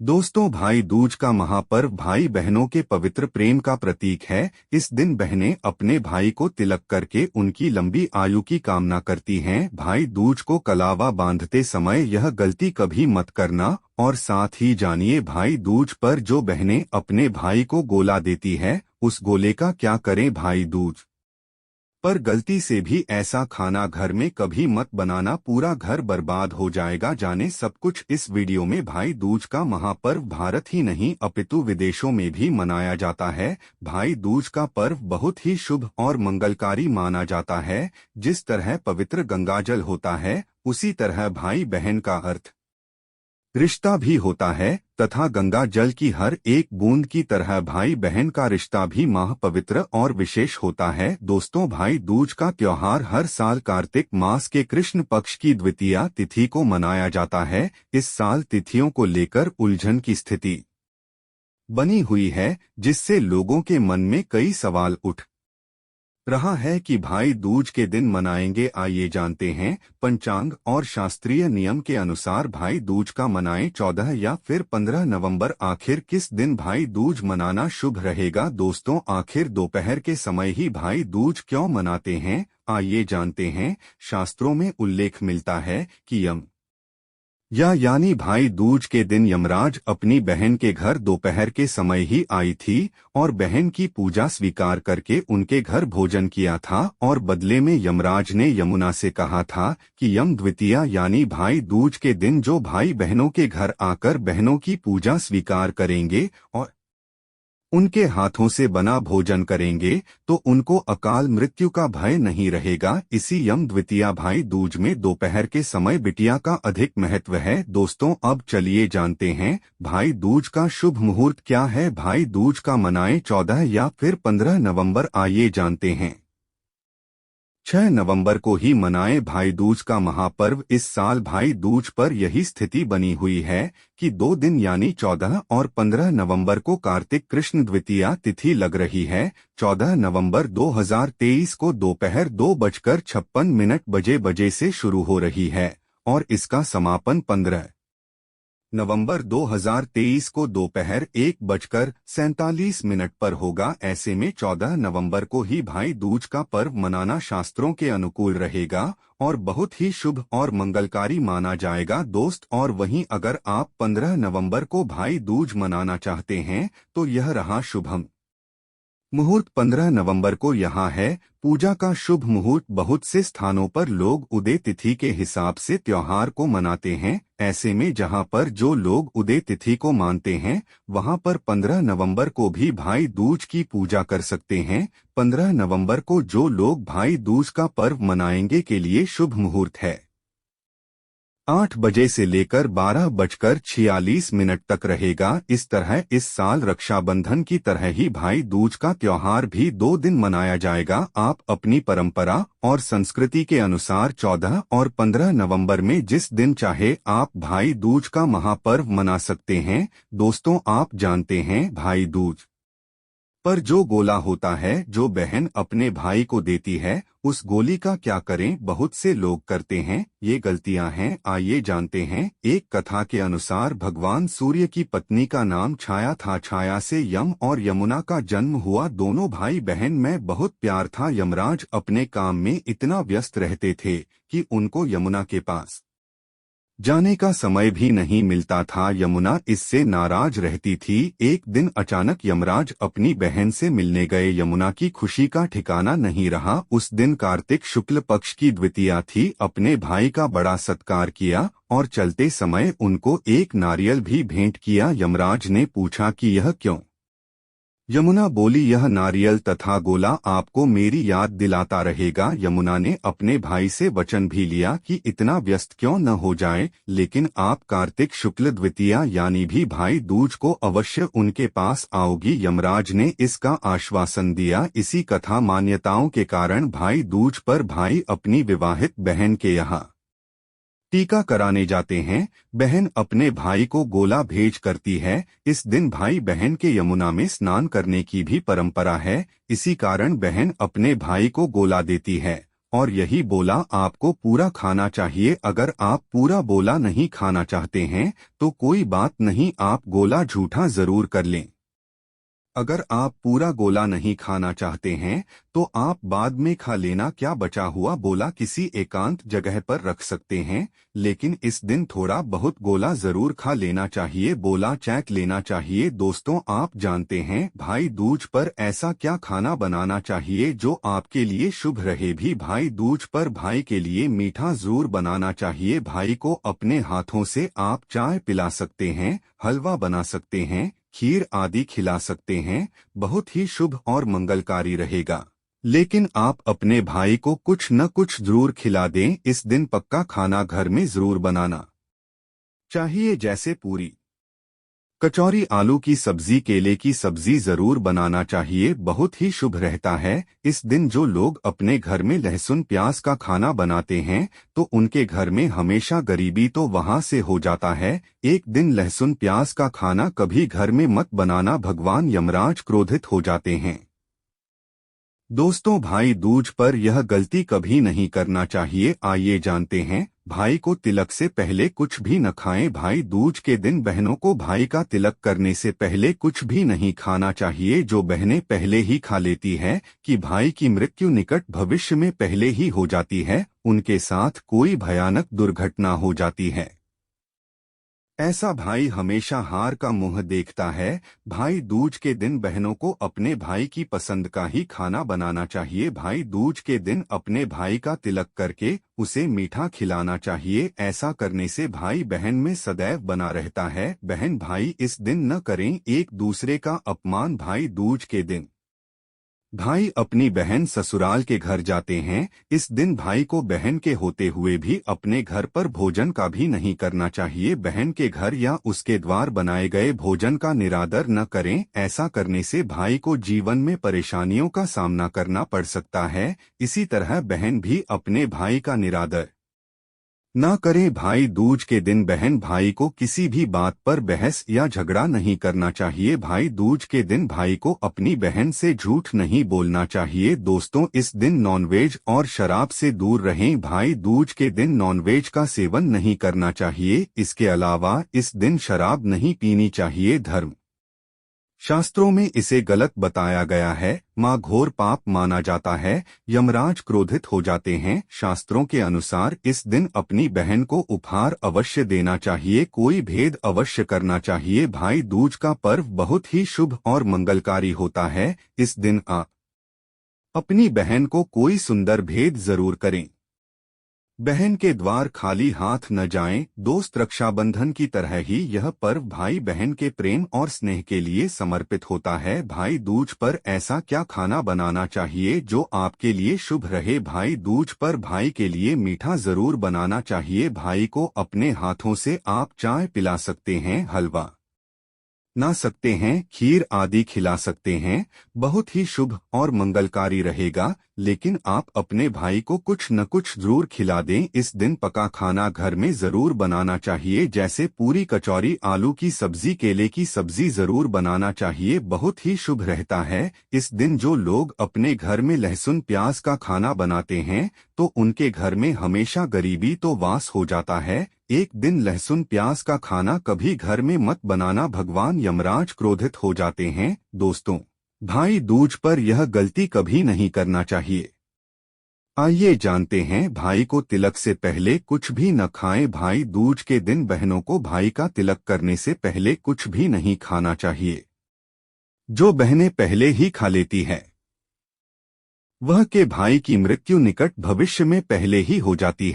दोस्तों, भाई दूज का महापर्व भाई बहनों के पवित्र प्रेम का प्रतीक है। इस दिन बहनें अपने भाई को तिलक करके उनकी लंबी आयु की कामना करती हैं। भाई दूज को कलावा बांधते समय यह गलती कभी मत करना। और साथ ही जानिए, भाई दूज पर जो बहनें अपने भाई को गोला देती है, उस गोले का क्या करें। भाई दूज पर गलती से भी ऐसा खाना घर में कभी मत बनाना, पूरा घर बर्बाद हो जाएगा। जाने सब कुछ इस वीडियो में। भाई दूज का महापर्व भारत ही नहीं अपितु विदेशों में भी मनाया जाता है। भाई दूज का पर्व बहुत ही शुभ और मंगलकारी माना जाता है। जिस तरह पवित्र गंगाजल होता है, उसी तरह भाई बहन का अर्थ रिश्ता भी होता है, तथा गंगा जल की हर एक बूंद की तरह भाई बहन का रिश्ता भी महापवित्र और विशेष होता है। दोस्तों, भाई दूज का त्योहार हर साल कार्तिक मास के कृष्ण पक्ष की द्वितीया तिथि को मनाया जाता है। इस साल तिथियों को लेकर उलझन की स्थिति बनी हुई है, जिससे लोगों के मन में कई सवाल उठ रहा है कि भाई दूज के दिन मनाएंगे। आइए जानते हैं। पंचांग और शास्त्रीय नियम के अनुसार भाई दूज का मनाएं 14 या फिर 15 नवंबर। आखिर किस दिन भाई दूज मनाना शुभ रहेगा। दोस्तों, आखिर दोपहर के समय ही भाई दूज क्यों मनाते हैं, आइए जानते हैं। शास्त्रों में उल्लेख मिलता है कि यानी भाई दूज के दिन यमराज अपनी बहन के घर दोपहर के समय ही आई थी और बहन की पूजा स्वीकार करके उनके घर भोजन किया था। और बदले में यमराज ने यमुना से कहा था कि यम द्वितीया यानी भाई दूज के दिन जो भाई बहनों के घर आकर बहनों की पूजा स्वीकार करेंगे और उनके हाथों से बना भोजन करेंगे, तो उनको अकाल मृत्यु का भय नहीं रहेगा। इसी यम द्वितीया भाई दूज में दोपहर के समय बिटिया का अधिक महत्व है। दोस्तों, अब चलिए जानते हैं भाई दूज का शुभ मुहूर्त क्या है। भाई दूज का मनाएं 14 या फिर 15 नवंबर। आइए जानते हैं। 6 नवंबर को ही मनाएं भाई दूज का महापर्व। इस साल भाई दूज पर यही स्थिति बनी हुई है कि 2 दिन यानी 14 और 15 नवंबर को कार्तिक कृष्ण द्वितीया तिथि लग रही है। 14 नवंबर 2023 को दोपहर 2:56 बजे से शुरू हो रही है और इसका समापन 15 नवंबर 2023 को दोपहर 1:47 पर होगा। ऐसे में 14 नवंबर को ही भाई दूज का पर्व मनाना शास्त्रों के अनुकूल रहेगा और बहुत ही शुभ और मंगलकारी माना जाएगा। दोस्त, और वहीं अगर आप 15 नवंबर को भाई दूज मनाना चाहते हैं, तो यह रहा शुभम मुहूर्त 15 नवंबर को यहाँ है। पूजा का शुभ मुहूर्त। बहुत से स्थानों पर लोग उदय तिथि के हिसाब से त्योहार को मनाते हैं। ऐसे में जहाँ पर जो लोग उदय तिथि को मानते हैं, वहाँ पर 15 नवंबर को भी भाई दूज की पूजा कर सकते हैं। 15 नवंबर को जो लोग भाई दूज का पर्व मनाएंगे के लिए शुभ मुहूर्त है 8 बजे से लेकर 12:46 तक रहेगा। इस तरह इस साल रक्षाबंधन की तरह ही भाई दूज का त्योहार भी 2 दिन मनाया जाएगा। आप अपनी परंपरा और संस्कृति के अनुसार 14 और 15 नवंबर में जिस दिन चाहे आप भाई दूज का महापर्व मना सकते हैं। दोस्तों, आप जानते हैं भाई दूज पर जो गोला होता है जो बहन अपने भाई को देती है, उस गोली का क्या करें। बहुत से लोग करते हैं ये गलतियां हैं। आइए जानते हैं। एक कथा के अनुसार भगवान सूर्य की पत्नी का नाम छाया था। छाया से यम और यमुना का जन्म हुआ। दोनों भाई बहन में बहुत प्यार था। यमराज अपने काम में इतना व्यस्त रहते थे कि उनको यमुना के पास जाने का समय भी नहीं मिलता था। यमुना इससे नाराज रहती थी। एक दिन अचानक यमराज अपनी बहन से मिलने गए। यमुना की खुशी का ठिकाना नहीं रहा। उस दिन कार्तिक शुक्ल पक्ष की द्वितीया थी। अपने भाई का बड़ा सत्कार किया और चलते समय उनको एक नारियल भी भेंट किया। यमराज ने पूछा कि यह क्यों। यमुना बोली, यह नारियल तथा गोला आपको मेरी याद दिलाता रहेगा। यमुना ने अपने भाई से वचन भी लिया कि इतना व्यस्त क्यों न हो जाए, लेकिन आप कार्तिक शुक्ल द्वितीया यानी भी भाई दूज को अवश्य उनके पास आओगी। यमराज ने इसका आश्वासन दिया। इसी कथा मान्यताओं के कारण भाई दूज पर भाई अपनी विवाहित बहन के यहाँ टीका कराने जाते हैं। बहन अपने भाई को गोला भेज करती है। इस दिन भाई बहन के यमुना में स्नान करने की भी परंपरा है। इसी कारण बहन अपने भाई को गोला देती है और यही बोला आपको पूरा खाना चाहिए। अगर आप पूरा बोला नहीं खाना चाहते हैं तो कोई बात नहीं, आप गोला झूठा जरूर कर लें। अगर आप पूरा गोला नहीं खाना चाहते हैं तो आप बाद में खा लेना, क्या बचा हुआ बोला किसी एकांत जगह पर रख सकते हैं, लेकिन इस दिन थोड़ा बहुत गोला जरूर खा लेना चाहिए, बोला चैक लेना चाहिए। दोस्तों, आप जानते हैं भाई दूज पर ऐसा क्या खाना बनाना चाहिए जो आपके लिए शुभ रहे भी। भाई दूज पर भाई के लिए मीठा जरूर बनाना चाहिए। भाई को अपने हाथों से आप चाय पिला सकते हैं, हलवा बना सकते हैं, खीर आदि खिला सकते हैं, बहुत ही शुभ और मंगलकारी रहेगा। लेकिन आप अपने भाई को कुछ न कुछ जरूर खिला दें। इस दिन पक्का खाना घर में जरूर बनाना चाहिए, जैसे पूरी, कचौरी, आलू की सब्जी, केले की सब्जी जरूर बनाना चाहिए, बहुत ही शुभ रहता है। इस दिन जो लोग अपने घर में लहसुन प्याज का खाना बनाते हैं तो उनके घर में हमेशा गरीबी तो वहां से हो जाता है। एक दिन लहसुन प्याज का खाना कभी घर में मत बनाना, भगवान यमराज क्रोधित हो जाते हैं। दोस्तों, भाई दूज पर यह गलती कभी नहीं करना चाहिए। आइए जानते हैं, भाई को तिलक से पहले कुछ भी न खाएं। भाई दूज के दिन बहनों को भाई का तिलक करने से पहले कुछ भी नहीं खाना चाहिए। जो बहनें पहले ही खा लेती है कि भाई की मृत्यु निकट भविष्य में पहले ही हो जाती है, उनके साथ कोई भयानक दुर्घटना हो जाती है। ऐसा भाई हमेशा हार का मुंह देखता है। भाई दूज के दिन बहनों को अपने भाई की पसंद का ही खाना बनाना चाहिए। भाई दूज के दिन अपने भाई का तिलक करके उसे मीठा खिलाना चाहिए। ऐसा करने से भाई बहन में सदैव बना रहता है। बहन भाई इस दिन न करें एक दूसरे का अपमान। भाई दूज के दिन भाई अपनी बहन ससुराल के घर जाते हैं। इस दिन भाई को बहन के होते हुए भी अपने घर पर भोजन का भी नहीं करना चाहिए। बहन के घर या उसके द्वार बनाए गए भोजन का निरादर न करें। ऐसा करने से भाई को जीवन में परेशानियों का सामना करना पड़ सकता है। इसी तरह बहन भी अपने भाई का निरादर ना करें। भाई दूज के दिन बहन भाई को किसी भी बात पर बहस या झगड़ा नहीं करना चाहिए। भाई दूज के दिन भाई को अपनी बहन से झूठ नहीं बोलना चाहिए। दोस्तों, इस दिन नॉनवेज और शराब से दूर रहें। भाई दूज के दिन नॉनवेज का सेवन नहीं करना चाहिए। इसके अलावा इस दिन शराब नहीं पीनी चाहिए। धर्म शास्त्रों में इसे गलत बताया गया है, मां घोर पाप माना जाता है। यमराज क्रोधित हो जाते हैं। शास्त्रों के अनुसार इस दिन अपनी बहन को उपहार अवश्य देना चाहिए, कोई भेद अवश्य करना चाहिए। भाई दूज का पर्व बहुत ही शुभ और मंगलकारी होता है। इस दिन आप अपनी बहन को कोई सुंदर भेद जरूर करें। बहन के द्वार खाली हाथ न जाएं। दोस्त, रक्षाबंधन की तरह ही यह पर्व भाई बहन के प्रेम और स्नेह के लिए समर्पित होता है। भाई दूज पर ऐसा क्या खाना बनाना चाहिए जो आपके लिए शुभ रहे। भाई दूज पर भाई के लिए मीठा जरूर बनाना चाहिए। भाई को अपने हाथों से आप चाय पिला सकते हैं, हलवा ना सकते हैं, खीर आदि खिला सकते हैं, बहुत ही शुभ और मंगलकारी रहेगा। लेकिन आप अपने भाई को कुछ न कुछ जरूर खिला दें। इस दिन पका खाना घर में जरूर बनाना चाहिए, जैसे पूरी, कचौरी, आलू की सब्जी, केले की सब्जी जरूर बनाना चाहिए, बहुत ही शुभ रहता है। इस दिन जो लोग अपने घर में लहसुन प्याज का खाना बनाते हैं तो उनके घर में हमेशा गरीबी तो वास हो जाता है। एक दिन लहसुन प्याज का खाना कभी घर में मत बनाना, भगवान यमराज क्रोधित हो जाते हैं। दोस्तों, भाई दूज पर यह गलती कभी नहीं करना चाहिए। आइए जानते हैं, भाई को तिलक से पहले कुछ भी न खाएं। भाई दूज के दिन बहनों को भाई का तिलक करने से पहले कुछ भी नहीं खाना चाहिए। जो बहनें पहले ही खा लेती है वह के भाई की मृत्यु निकट भविष्य में पहले ही हो जाती है।